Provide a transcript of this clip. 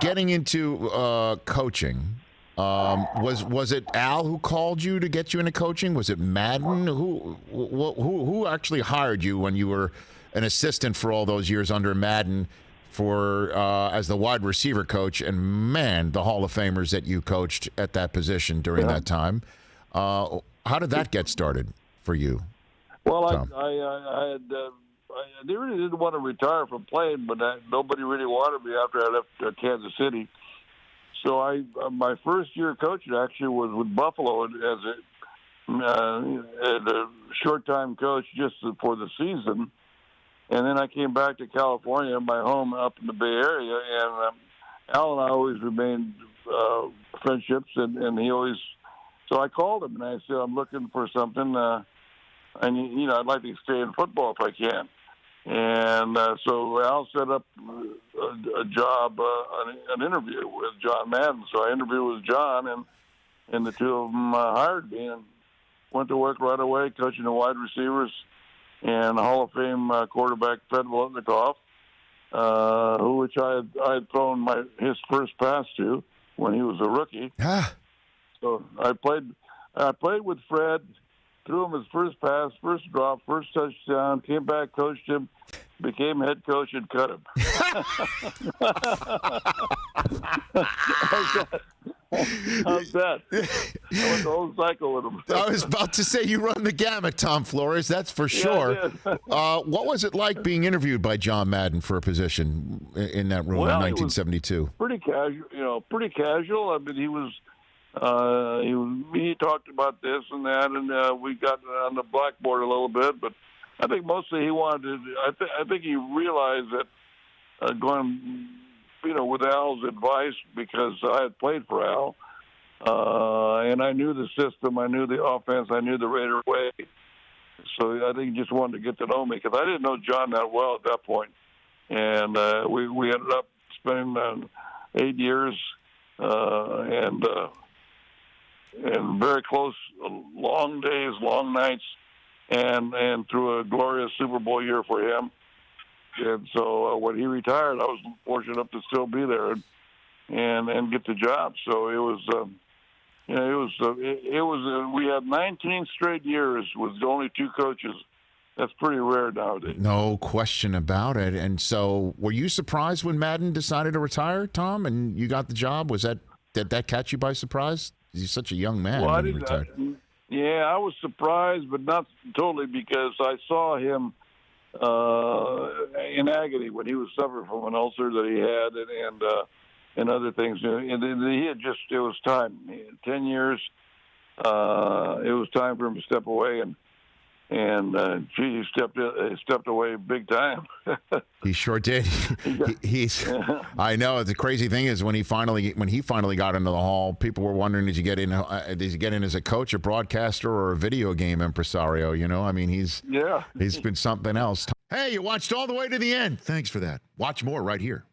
getting into coaching, was it Al who called you to get you into coaching? Was it Madden? Who actually hired you when you were an assistant for all those years under Madden for as the wide receiver coach? And man, the Hall of Famers that you coached at that position during that time. How did that get started for you? Well, Tom? I really didn't want to retire from playing, but nobody really wanted me after I left Kansas City. So my first year coaching actually was with Buffalo as a short-time coach just for the season. And then I came back to California, my home up in the Bay Area, and Al and I always remained friendships, and he always. So I called him and I said, I'm looking for something, and I'd like to stay in football if I can. And so Al set up a job, an interview with John Madden. So I interviewed with John, and the two of them hired me and went to work right away, coaching the wide receivers and Hall of Fame quarterback Fred Volotnikoff, which I had thrown his first pass to when he was a rookie. So I played with Fred, threw him his first pass, first drop, first touchdown, came back, coached him, became head coach, and cut him. How's that? I went the whole cycle with him. I was about to say you run the gamut, Tom Flores. That's for sure. Yeah, what was it like being interviewed by John Madden for a position in that room in 1972? Pretty casual. Pretty casual. I mean, he talked about this and that, and we got on the blackboard a little bit. But I think mostly he wanted. I think he realized that going. With Al's advice, because I had played for Al, and I knew the system, I knew the offense, I knew the Raider way. So I think he just wanted to get to know me, because I didn't know John that well at that point. And we ended up spending 8 years and very close, long days, long nights, and through a glorious Super Bowl year for him. And so when he retired, I was fortunate enough to still be there and get the job. So it was, we had 19 straight years with only two coaches. That's pretty rare nowadays. No question about it. And so were you surprised when Madden decided to retire, Tom, and you got the job? Did that catch you by surprise? He's such a young man when he retired. I was surprised, but not totally, because I saw him in agony when he was suffering from an ulcer that he had, and other things. And he had it was time. 10 years. It was time for him to step away, and he stepped away big time. He sure did. I know. The crazy thing is when he finally got into the Hall, people were wondering, did he get in as a coach, a broadcaster, or a video game impresario? I mean, he's been something else. Hey, you watched all the way to the end. Thanks for that. Watch more right here.